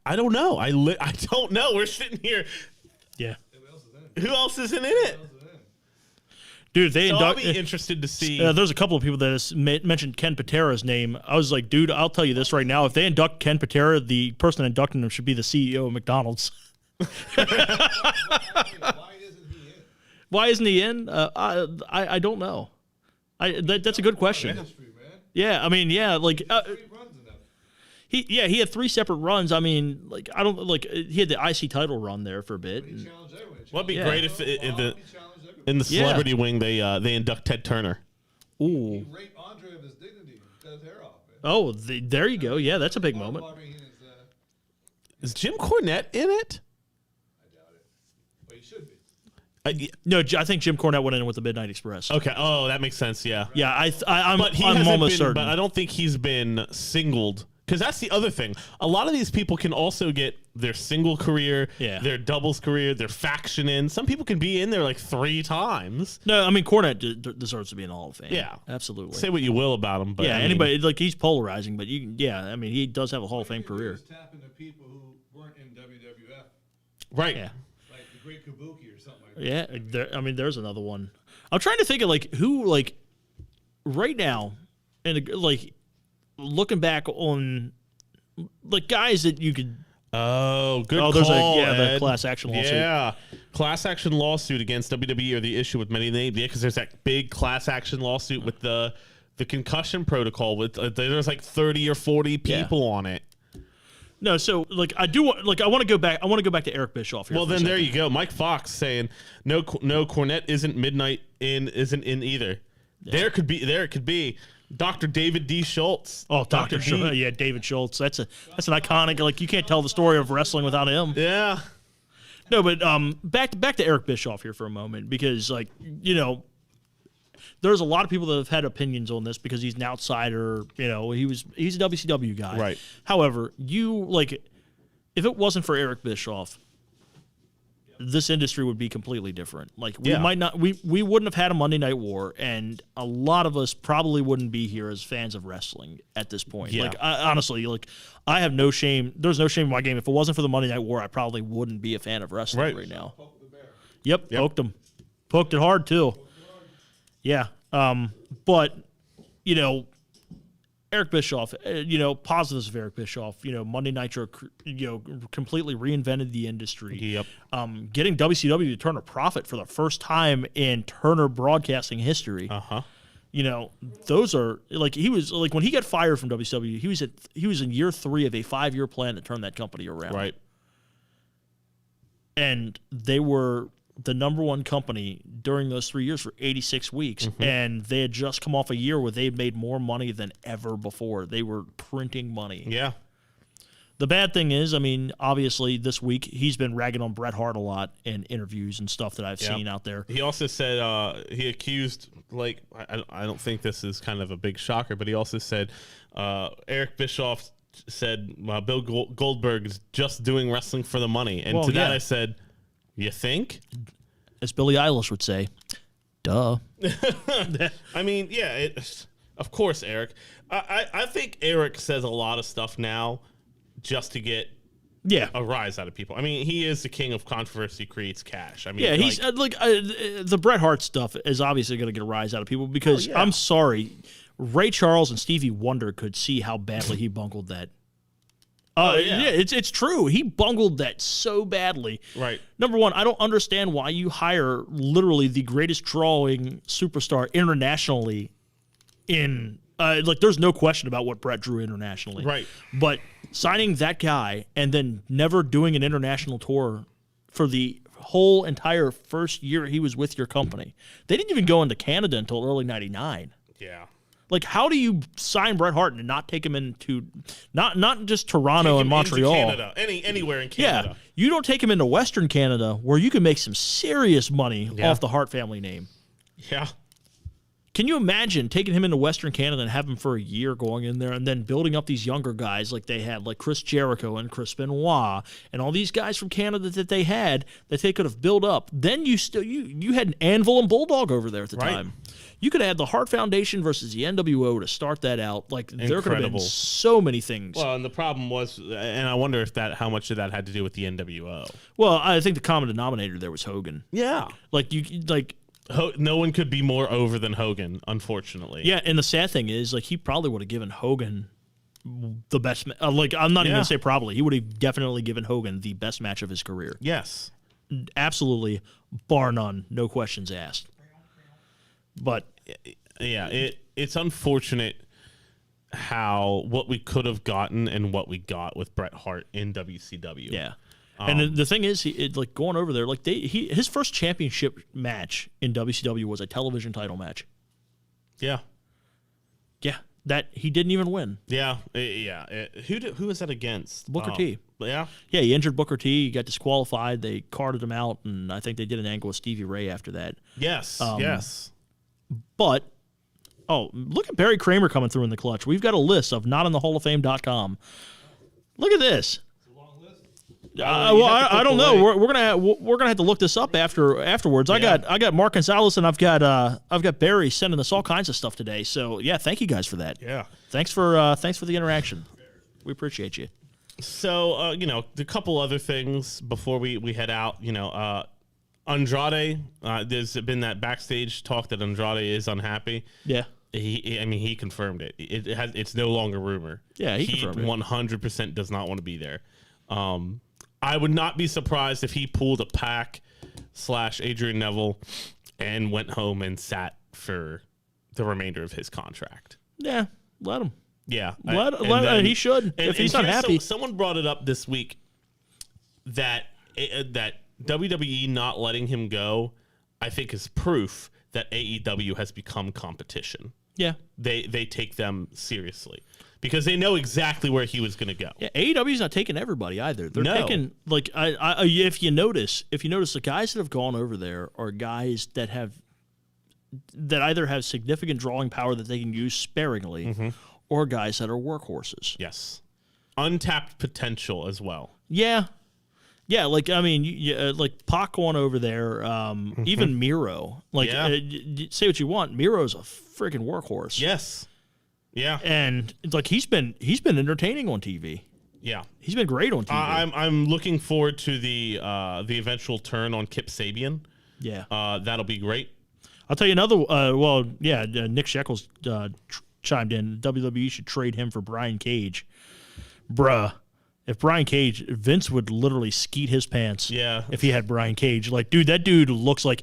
I don't know. I don't know. We're sitting here. Yeah. Who else is in it? Dude, I'll be interested to see. There's a couple of people that has mentioned Ken Patera's name. I was like, dude, I'll tell you this right now. If they induct Ken Patera, the person inducting him should be the CEO of McDonald's. Why isn't he in? I don't know. That's a good question. Yeah, I mean, yeah, like he had 3 separate runs. I mean, like I don't like he had the IC title run there for a bit. What'd be great if in the celebrity wing they induct Ted Turner. Ooh. He raped Andre of his dignity, cut his hair off. Man. Oh, there you go. Yeah, that's a big moment. Is Jim Cornette in it? I doubt it. But he should be. No, I think Jim Cornette went in with the Midnight Express. Okay. Oh, that makes sense. Yeah. Yeah, I'm hasn't almost been, certain. But I don't think he's been singled. Because that's the other thing. A lot of these people can also get their single career, their doubles career, their faction in. Some people can be in there like 3 times. No, I mean, Cornette deserves to be in the Hall of Fame. Yeah. Absolutely. Say what you will about him. But yeah, anybody, like, he's polarizing, but I mean, he does have a Hall of Fame career. He's tapping to people who weren't in WWF. Right. Yeah. Like the Great Kabuki or something like that. Yeah, I mean, there's another one. I'm trying to think of, like, who, like, right now, and, like, looking back on, like, guys that you could. Oh, good call, there's Ed. the class action lawsuit. Yeah, class action lawsuit against WWE or the issue with many names. Yeah, because there's that big class action lawsuit with the concussion protocol. With there's like 30 or 40 people on it. No, so like I want to go back. I want to go back to Eric Bischoff here. Well, then there you go. Mike Fox saying no. Cornette isn't isn't in either. Yeah. There it could be. Dr. David D. Schultz. Oh, Dr. Schultz. Yeah, David Schultz. That's an iconic. Like you can't tell the story of wrestling without him. Yeah. No, but back to Eric Bischoff here for a moment because there's a lot of people that have had opinions on this because he's an outsider. He's a WCW guy. Right. However, if it wasn't for Eric Bischoff, this industry would be completely different. Like we wouldn't have had a Monday Night War, and a lot of us probably wouldn't be here as fans of wrestling at this point. Yeah. Like honestly, I have no shame. There's no shame in my game. If it wasn't for the Monday Night War, I probably wouldn't be a fan of wrestling right now. Yep, poked him, poked it hard too. Yeah, but Eric Bischoff, positives of Eric Bischoff, Monday Nitro, completely reinvented the industry. Yep. Getting WCW to turn a profit for the first time in Turner broadcasting history. Uh-huh. Those are he was when he got fired from WCW, he was in year 3 of a 5-year plan to turn that company around. Right. And they were the number one company during those 3 years for 86 weeks. Mm-hmm. And they had just come off a year where they had made more money than ever before. They were printing money. Yeah. The bad thing is, obviously this week he's been ragging on Bret Hart a lot in interviews and stuff that I've seen out there. He also said he accused, I don't think this is kind of a big shocker, but he also said Eric Bischoff said Bill Goldberg is just doing wrestling for the money. And that I said, you think? As Billie Eilish would say, duh. Of course, Eric. I think Eric says a lot of stuff now just to get a rise out of people. He is the king of controversy, creates cash. He's the Bret Hart stuff is obviously going to get a rise out of people because I'm sorry, Ray Charles and Stevie Wonder could see how badly he bungled that. It's true. He bungled that so badly. Right. Number one, I don't understand why you hire literally the greatest drawing superstar internationally in there's no question about what Bret drew internationally. Right. But signing that guy and then never doing an international tour for the whole entire first year he was with your company. They didn't even go into Canada until early 99. Yeah. How do you sign Bret Hart and not take him into not just Toronto and Montreal? Canada, anywhere in Canada. You don't take him into Western Canada where you can make some serious money off the Hart family name. Yeah. Can you imagine taking him into Western Canada and have him for a year going in there and then building up these younger guys like they had, like Chris Jericho and Chris Benoit and all these guys from Canada that they had that they could have built up? Then you had an Anvil and Bulldog over there at the time. You could have had the Hart Foundation versus the NWO to start that out. Like there could have been so many things. Well, and the problem was, and I wonder if how much of that had to do with the NWO. Well, I think the common denominator there was Hogan. Yeah. No one could be more over than Hogan, unfortunately. Yeah, and the sad thing is, like, he probably would have given Hogan the best. I'm not even going to say probably. He would have definitely given Hogan the best match of his career. Yes, absolutely, bar none, no questions asked. But yeah, it's unfortunate what we could have gotten and what we got with Bret Hart in WCW. Yeah. And the thing is, going over there, his first championship match in WCW was a television title match. Yeah, yeah, that he didn't even win. Yeah, who was that against? Booker T. Yeah, he injured Booker T. He got disqualified. They carted him out, and I think they did an angle with Stevie Ray after that. Yes, yes. But look at Barry Kramer coming through in the clutch. We've got a list of notinthehalloffame.com. Look at this. I don't know. We're gonna have to look this up afterwards. Yeah. I got Mark Gonzalez and I've got Barry sending us all kinds of stuff today. So yeah, thank you guys for that. Yeah, thanks for the interaction. We appreciate you. So a couple other things before we head out. Andrade. There's been that backstage talk that Andrade is unhappy. Yeah. He confirmed it. It's no longer rumor. Yeah, he confirmed it. 100% does not want to be there. I would not be surprised if he pulled a Pac / Adrian Neville and went home and sat for the remainder of his contract. Yeah, let him. Yeah, he should if he's not happy. Someone brought it up this week that WWE not letting him go, I think, is proof that AEW has become competition. Yeah, they take them seriously. Because they know exactly where he was going to go. Yeah, AEW's not taking everybody either. They're taking if you notice the guys that have gone over there are guys that either have significant drawing power that they can use sparingly, or guys that are workhorses. Yes, untapped potential as well. Yeah, like Pac going over there, even Miro. Say what you want, Miro's a freaking workhorse. Yes. Yeah, and he's been entertaining on TV. Yeah, he's been great on TV. I'm looking forward to the eventual turn on Kip Sabian. Yeah, that'll be great. I'll tell you another. Nick Shekels chimed in. WWE should trade him for Brian Cage, bruh. If Brian Cage, Vince would literally skeet his pants. Yeah, if he had Brian Cage, that dude looks like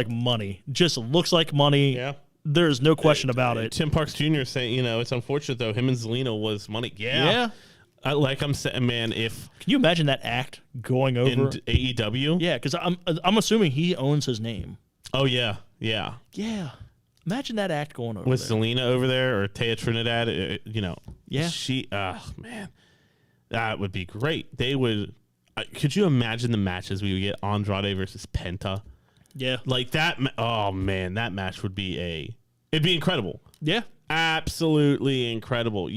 money. Just looks like money. Yeah. There's no question about it. Tim Parks Jr. saying, it's unfortunate though. Him and Zelina was money. Yeah. I'm saying, man, can you imagine that act going over in AEW? Yeah, because I'm assuming he owns his name. Oh yeah. Imagine that act going over with there. Zelina over there or Taya Trinidad. Yeah. She. Man, that would be great. They would. Could you imagine the matches we would get? Andrade versus Penta. Yeah, like that. Oh man, that match would be it'd be incredible. Yeah, absolutely incredible.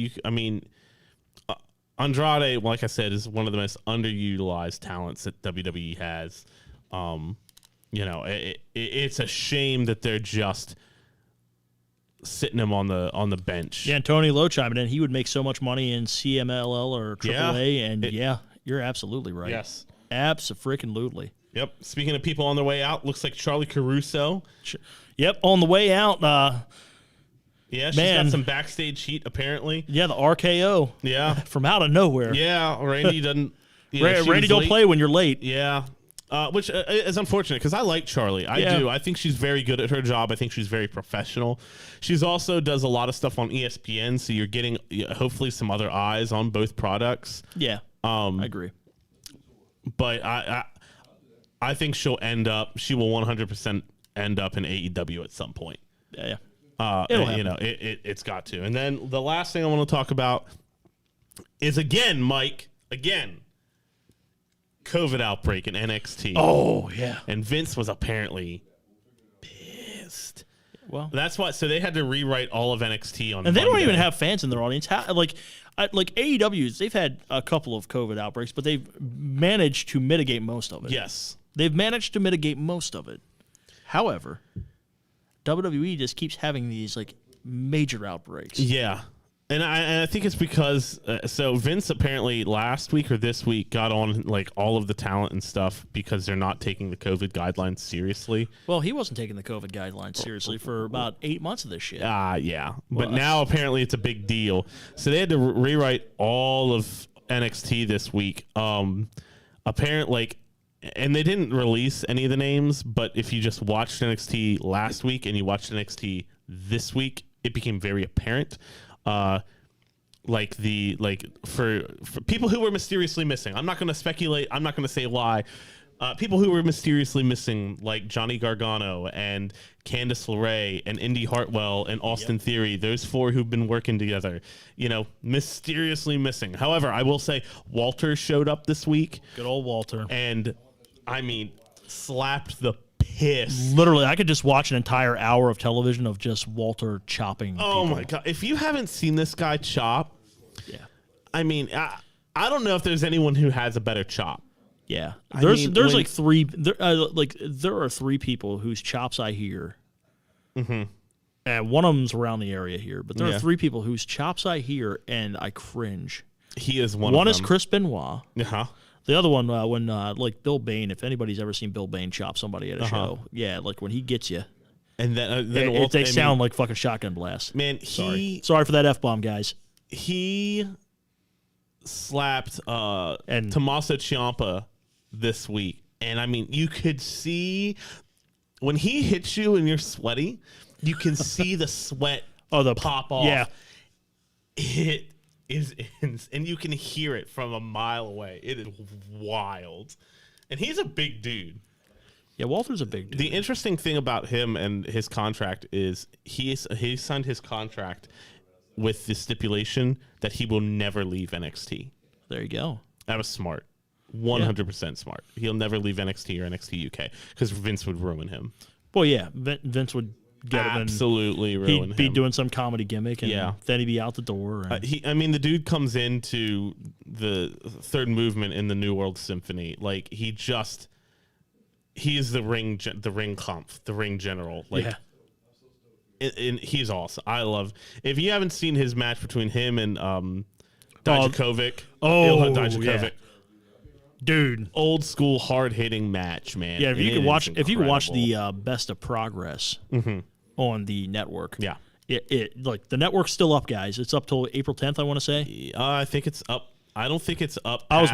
Andrade, like I said, is one of the most underutilized talents that WWE has. It's a shame that they're just sitting him on the bench. Yeah, and Tony Lowe chiming in. He would make so much money in CMLL or AAA, and you're absolutely right. Yes, abso-freaking-lutely. Yep. Speaking of people on their way out, looks like Charlie Caruso. Yep, on the way out. She's got some backstage heat apparently. Yeah, the RKO. Yeah, from out of nowhere. Yeah, Randy doesn't. Randy don't play when you're late. Yeah, which is unfortunate because I like Charlie. I do. I think she's very good at her job. I think she's very professional. She's also does a lot of stuff on ESPN, so you're getting hopefully some other eyes on both products. Yeah, I agree. But I think she will 100% end up in AEW at some point. Yeah. It's got to. And then the last thing I want to talk about is Mike, COVID outbreak in NXT. Oh, yeah. And Vince was apparently pissed. Well, that's why. So they had to rewrite all of NXT on. And they don't Monday. even have fans in their audience. Like AEW's, they've had a couple of COVID outbreaks, but they've managed to mitigate most of it. Yes. They've managed to mitigate most of it. However, WWE just keeps having these like major outbreaks. Yeah. And I think it's because so Vince apparently last week or this week got on like all of the talent and stuff because they're not taking the COVID guidelines seriously. Well, he wasn't taking the COVID guidelines seriously for about 8 months of this shit. Yeah. Well, But now apparently it's a big deal. So they had to rewrite all of NXT this week. Apparently, and they didn't release any of the names, but if you just watched NXT last week and you watched NXT this week, it became very apparent. For people who were mysteriously missing. I'm not going to speculate. I'm not going to say why. People who were mysteriously missing, like Johnny Gargano and Candice LeRae and Indy Hartwell and Austin Theory, those four who've been working together, mysteriously missing. However, I will say Walter showed up this week. Good old Walter. And, I mean, slapped the piss. Literally, I could just watch an entire hour of television of just Walter chopping Oh, people. my God. If you haven't seen this guy chop, I mean, I don't know if there's anyone who has a better chop. Yeah, I there's mean, like three. There are three people whose chops I hear, and one of them's around the area here. But there are three people whose chops I hear and I cringe. He is one. One of is them. Chris Benoit. The other one, when like Bill Bain. If anybody's ever seen Bill Bain chop somebody at a show, like when he gets you, and then they sound like fucking shotgun blasts. Man, sorry for that F-bomb, guys. He slapped Tommaso Ciampa this week, and I mean, you could see when he hits you and you're sweaty, you can see the sweat pop off. Yeah, it is, and you can hear it from a mile away. It is wild, and he's a big dude. Yeah, Walter's a big dude. The interesting thing about him and his contract is he signed his contract with the stipulation that he will never leave NXT. There you go. That was smart. 100% smart. He'll never leave NXT or NXT UK because Vince would ruin him. Well, yeah, Vince would get him. Absolutely ruin him. He'd be doing some comedy gimmick, and then he'd be out the door. And the dude comes into the third movement in the New World Symphony. Like, he is the ring conf, the ring general. Like, and he's awesome. I love. If you haven't seen his match between him and Dijakovic, Ilja Dijakovic, dude, old school hard hitting match, man. Yeah, if you could watch the Best of Progress on the network, it like the network's still up, guys. It's up till April 10th, I want to say. I think it's up. I don't think it's up. I was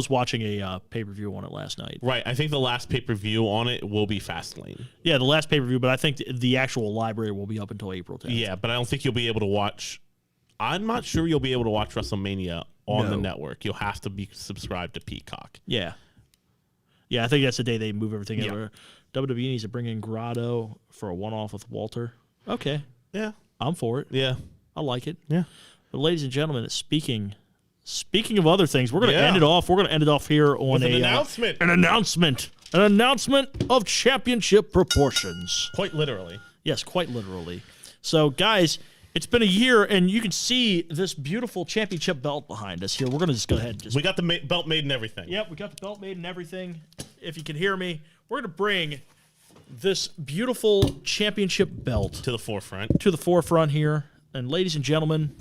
watching a pay-per-view on it last night. Right. I think the last pay-per-view on it will be Fastlane. Yeah, the last pay-per-view, but I think the actual library will be up until April 10th. Yeah, but I don't think you'll be able to watch. I'm not sure you'll be able to watch WrestleMania on the network. You'll have to be subscribed to Peacock. Yeah. Yeah, I think that's the day they move everything over. WWE needs to bring in Grotto for a one-off with Walter. Okay. Yeah. I'm for it. Yeah. I like it. Yeah. But ladies and gentlemen, speaking of other things, we're going to end it off. We're going to end it off here on an announcement. An announcement of championship proportions. Quite literally. Yes, quite literally. So, guys, it's been a year, and you can see this beautiful championship belt behind us here. We're going to just go ahead and we got the belt made and everything. Yep, we got the belt made and everything. If you can hear me, we're going to bring this beautiful championship belt to the forefront. Here. And ladies and gentlemen,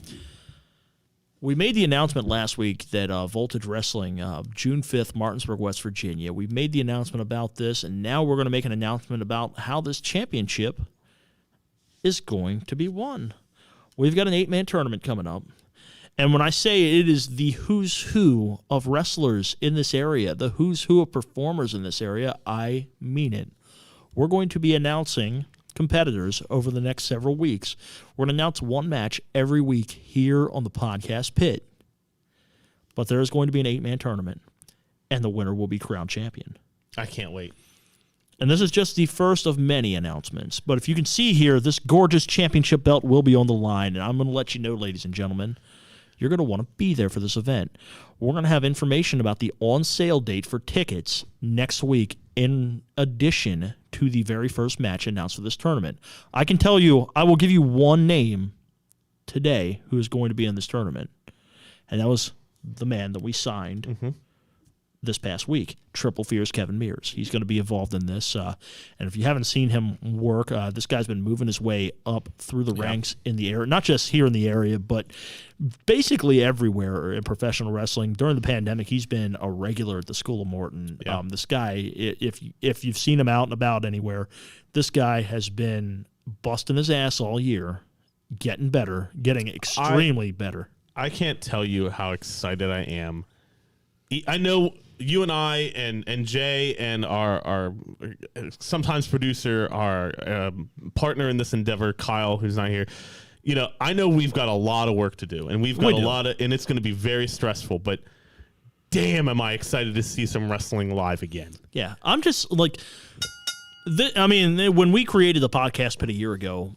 we made the announcement last week that Voltage Wrestling, June 5th, Martinsburg, West Virginia. We made the announcement about this, and now we're going to make an announcement about how this championship is going to be won. We've got an 8-man tournament coming up. And when I say it is the who's who of wrestlers in this area, the who's who of performers in this area, I mean it. We're going to be announcing competitors over the next several weeks. We're going to announce one match every week here on the podcast pit. But there is going to be an 8-man tournament, and the winner will be crowned champion. I can't wait. And this is just the first of many announcements. But if you can see here, this gorgeous championship belt will be on the line. And I'm going to let you know, ladies and gentlemen, You're going to want to be there for this event. We're going to have information about the on-sale date for tickets next week in addition to the very first match announced for this tournament. I can tell you, I will give you one name today who is going to be in this tournament, and that was the man that we signed this past week, Triple Fear's Kevin Mears. He's going to be involved in this. And if you haven't seen him work, this guy's been moving his way up through the ranks in the area, not just here in the area, but basically everywhere in professional wrestling. During the pandemic, he's been a regular at the School of Morton. This guy, if you've seen him out and about anywhere, this guy has been busting his ass all year, getting better, getting extremely better. I can't tell you how excited I am. I know you and I and Jay and our sometimes producer, our partner in this endeavor, Kyle, who's not here. You know, I know we've got a lot of work to do, and we've got and it's going to be very stressful. But damn, am I excited to see some wrestling live again? Yeah, I'm just like. When we created the podcast pit a year ago,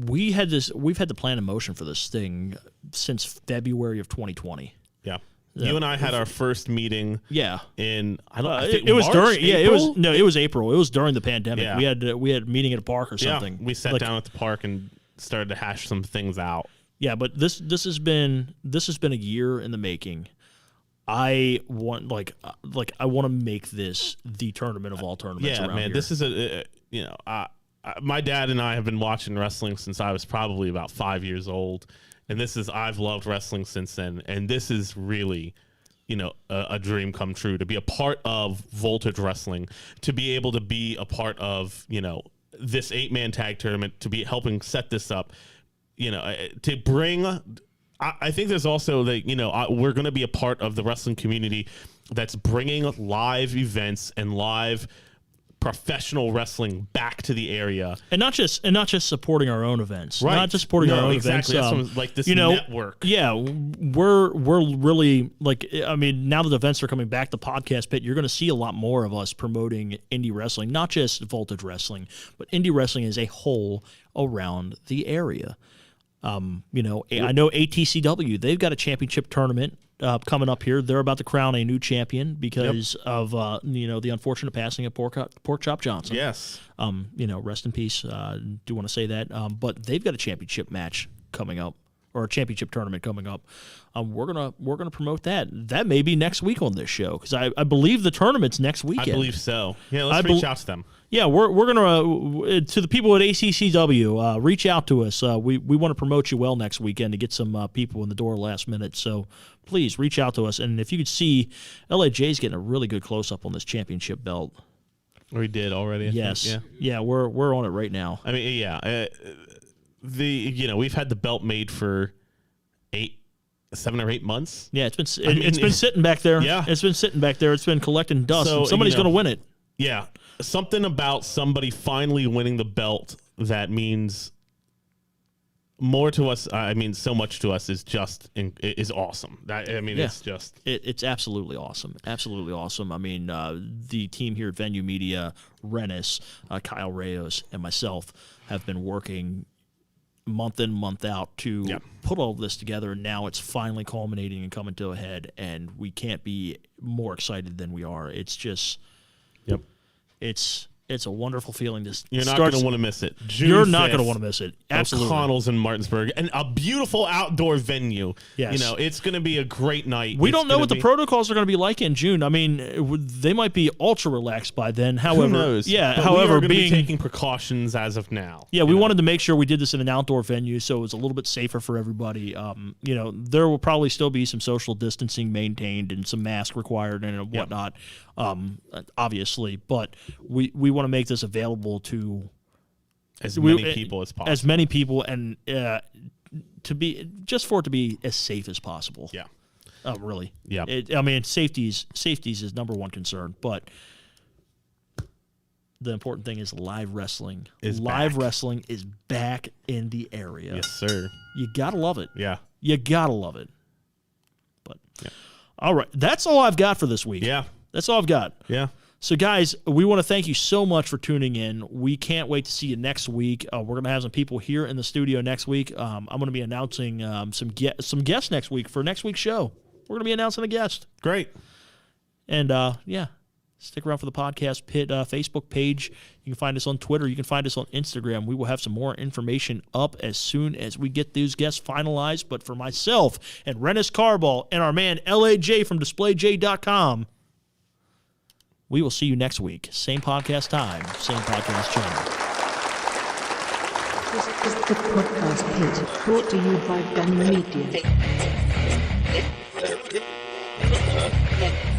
we've had the plan in motion for this thing since February of 2020. Yeah. You and I had our first meeting. Yeah. In it was March, during April? it was April. It was during the pandemic. Yeah. We had a meeting at a park or something. Yeah, we sat down at the park and started to hash some things out. Yeah, but this has been a year in the making. I want I want to make this the tournament of all tournaments. Yeah, around man, here. this is my dad and I have been watching wrestling since I was probably about 5 years old. And I've loved wrestling since then. And this is really, a dream come true to be a part of Voltage Wrestling, to be able to be a part of, this 8-man tag tournament, to be helping set this up, to bring. I think there's also we're going to be a part of the wrestling community that's bringing live events and live professional wrestling back to the area, and not just supporting our own events, right? Not just supporting our own exactly. events. That's like this network. Yeah, we're really now that the events are coming back, the podcast pit, you're going to see a lot more of us promoting indie wrestling, not just Voltage Wrestling, but indie wrestling as a whole around the area. I know ATCW, they've got a championship tournament coming up here. They're about to crown a new champion because of the unfortunate passing of Pork Chop Johnson. Yes. Rest in peace. Do want to say that. But they've got a championship match coming up, or a championship tournament coming up. We're gonna promote that. That may be next week on this show, because I believe the tournament's next weekend. I believe so. Yeah, let's reach out to them. Yeah, we're gonna to the people at ACCW. Reach out to us. We want to promote you well next weekend to get some people in the door last minute. So please reach out to us. And if you could see, LAJ's getting a really good close up on this championship belt. We did already. Yes. Yeah, we're on it right now. I mean, yeah. We've had the belt made for 7 or 8 months. Yeah, it's been sitting back there. Yeah, it's been sitting back there. It's been collecting dust. So, somebody's going to win it. Yeah, something about somebody finally winning the belt that means more to us. I mean, so much to us is awesome. It's absolutely awesome. Absolutely awesome. I mean, the team here at Venue Media, Rennis, Kyle Reyes, and myself have been working month in, month out to put all of this together, and now it's finally culminating and coming to a head, and we can't be more excited than we are. It's just, it's a wonderful feeling. You're not going to want to miss it. You're not going to want to miss it. Absolutely. O'Connell's in Martinsburg, and a beautiful outdoor venue. Yes. It's going to be a great night. We don't know what the protocols are going to be like in June. I mean, they might be ultra relaxed by then. However, who knows? Yeah. But however, we are going to be taking precautions as of now. Yeah, we wanted to make sure we did this in an outdoor venue, so it was a little bit safer for everybody. There will probably still be some social distancing maintained and some masks required and whatnot. Obviously, but we want to make this available to as many people as possible. As many people, and to be as safe as possible. Yeah. Really. Yeah. Safety's his number one concern, but the important thing is live wrestling. Wrestling is back in the area. Yes, sir. You gotta love it. Yeah. You gotta love it. But all right, that's all I've got for this week. Yeah. That's all I've got. Yeah. So, guys, we want to thank you so much for tuning in. We can't wait to see you next week. We're going to have some people here in the studio next week. I'm going to be announcing some guests next week for next week's show. We're going to be announcing a guest. Great. And, stick around for the Podcast Pit Facebook page. You can find us on Twitter. You can find us on Instagram. We will have some more information up as soon as we get these guests finalized. But for myself and Rennis Carball and our man LAJ from DisplayJ.com, we will see you next week. Same podcast time, same podcast channel. This is the Podcast Pit, brought to you by Ben Media.